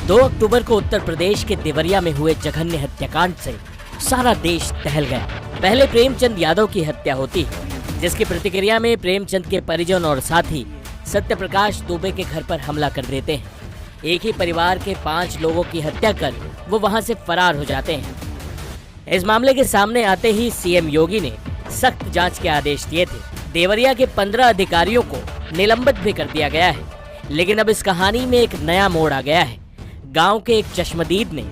2 अक्टूबर को उत्तर प्रदेश के देवरिया में हुए जघन्य हत्याकांड से सारा देश दहल गया। पहले प्रेमचंद यादव की हत्या होती है, जिसकी प्रतिक्रिया में प्रेमचंद के परिजन और साथी सत्यप्रकाश दुबे के घर पर हमला कर देते हैं। एक ही परिवार के 5 लोगों की हत्या कर वो वहां से फरार हो जाते हैं। इस मामले के सामने आते ही सीएम योगी ने सख्त जांच के आदेश दिए थे। देवरिया के 15 अधिकारियों को निलंबित भी कर दिया गया है। लेकिन अब इस कहानी में एक नया मोड़ आ गया है। गांव के एक चश्मदीद ने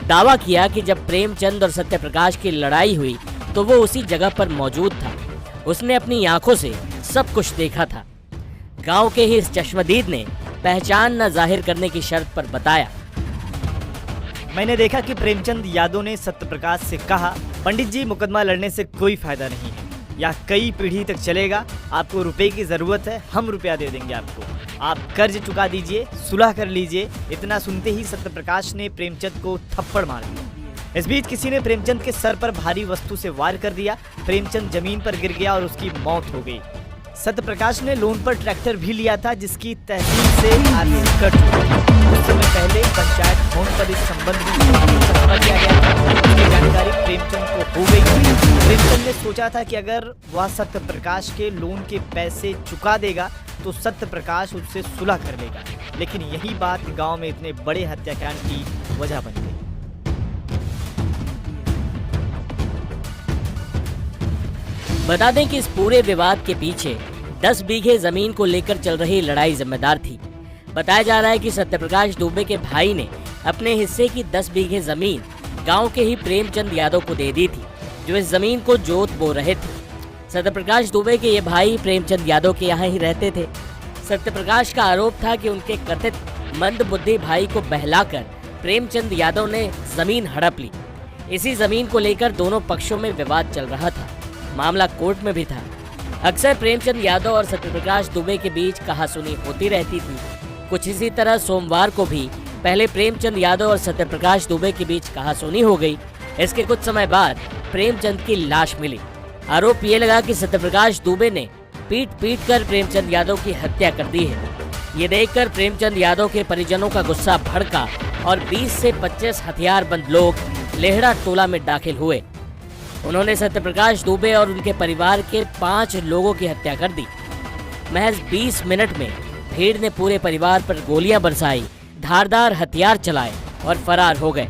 दावा किया कि जब प्रेमचंद और सत्यप्रकाश की लड़ाई हुई तो वो उसी जगह पर मौजूद था। उसने अपनी आंखों से सब कुछ देखा था। गांव के ही इस चश्मदीद ने पहचान न जाहिर करने की शर्त पर बताया, मैंने देखा कि प्रेमचंद यादव ने सत्यप्रकाश से कहा, पंडित जी मुकदमा लड़ने से कोई फायदा नहीं है, यह कई पीढ़ी तक चलेगा। आपको रुपए की जरूरत है, हम रुपया दे देंगे आपको, आप कर्ज चुका दीजिए, सुलह कर लीजिए। इतना सुनते ही सत्यप्रकाश ने प्रेमचंद को थप्पड़ मार दिया। इस बीच किसी ने प्रेमचंद के सर पर भारी वस्तु से वार कर दिया। प्रेमचंद जमीन पर गिर गया और उसकी मौत हो गई। सत्यप्रकाश ने लोन पर ट्रैक्टर भी लिया था, जिसकी तहसील से आर्थिक कट हुई। कुछ समय पहले पंचायत फोन पर इस संबंध में फैसला किया गया था। इसकी जानकारी प्रेमचंद को हो गई थी। प्रेमचंद ने सोचा था कि अगर वह सत्यप्रकाश के लोन के पैसे चुका देगा तो सत्यप्रकाश उससे सुलह कर लेगा। लेकिन यही बात गांव में इतने बड़े हत्याकांड की वजह बन गई। बता दें कि इस पूरे विवाद के पीछे 10 बीघे जमीन को लेकर चल रही लड़ाई जिम्मेदार थी। बताया जा रहा है कि सत्यप्रकाश दुबे के भाई ने अपने हिस्से की 10 बीघे जमीन गांव के ही प्रेमचंद यादव को दे दी थी, जो इस जमीन को जोत बो रहे थे। सत्यप्रकाश दुबे के ये भाई प्रेमचंद यादव के यहाँ ही रहते थे। सत्यप्रकाश का आरोप था कि उनके कथित मंदबुद्धि भाई को बहलाकर प्रेमचंद यादव ने जमीन हड़प ली। इसी जमीन को लेकर दोनों पक्षों में विवाद चल रहा था। मामला कोर्ट में भी था। अक्सर प्रेमचंद यादव और सत्यप्रकाश दुबे के बीच कहासुनी होती रहती थी। कुछ इसी तरह सोमवार को भी पहले प्रेमचंद यादव और सत्यप्रकाश दुबे के बीच कहासुनी हो गई। इसके कुछ समय बाद प्रेमचंद की लाश मिली। आरोप ये लगा कि सत्यप्रकाश दुबे ने पीट कर प्रेमचंद यादव की हत्या कर दी है। ये देखकर प्रेमचंद यादव के परिजनों का गुस्सा भड़का और 20 से 25 हथियारबंद लोग लेहड़ा टोला में दाखिल हुए। उन्होंने सत्यप्रकाश दुबे और उनके परिवार के 5 लोगों की हत्या कर दी। महज 20 मिनट में भीड़ ने पूरे परिवार पर गोलियां बरसाई, धारदार हथियार चलाए और फरार हो गए।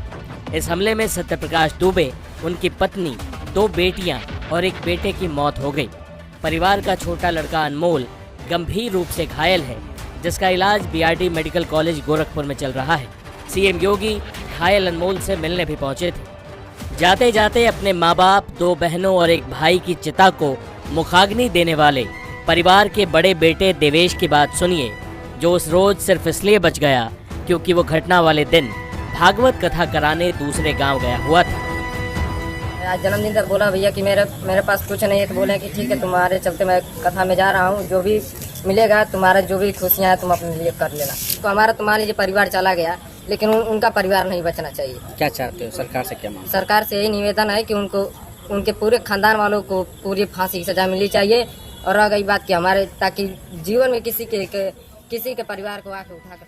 इस हमले में सत्यप्रकाश दुबे, उनकी पत्नी, 2 बेटियां और एक बेटे की मौत हो गई। परिवार का छोटा लड़का अनमोल गंभीर रूप से घायल है, जिसका इलाज बीआरडी मेडिकल कॉलेज गोरखपुर में चल रहा है। सीएम योगी घायल अनमोल से मिलने भी पहुंचे थे। जाते जाते अपने माँ बाप, 2 बहनों और एक भाई की चिता को मुखाग्नि देने वाले परिवार के बड़े बेटे देवेश की बात सुनिए, जो उस रोज सिर्फ इसलिए बच गया क्योंकि वो घटना वाले दिन भागवत कथा कराने दूसरे गांव गया हुआ था। आज जन्मदिन तक बोला भैया कि मेरे पास कुछ नहीं है, तो बोले कि ठीक है, तुम्हारे चलते मैं कथा में जा रहा हूँ, जो भी मिलेगा तुम्हारा जो भी खुशियाँ हैं तुम अपने लिए कर लेना। तो हमारा तुम्हारे लिए परिवार चला गया, लेकिन उनका परिवार नहीं बचना चाहिए। क्या चाहते हो सरकार से, क्या मांग? सरकार से यही निवेदन है कि उनको, उनके पूरे खानदान वालों को पूरी फांसी की सजा मिलनी चाहिए। और रह गई बात कि हमारे, ताकि जीवन में किसी के परिवार को आके उठा कर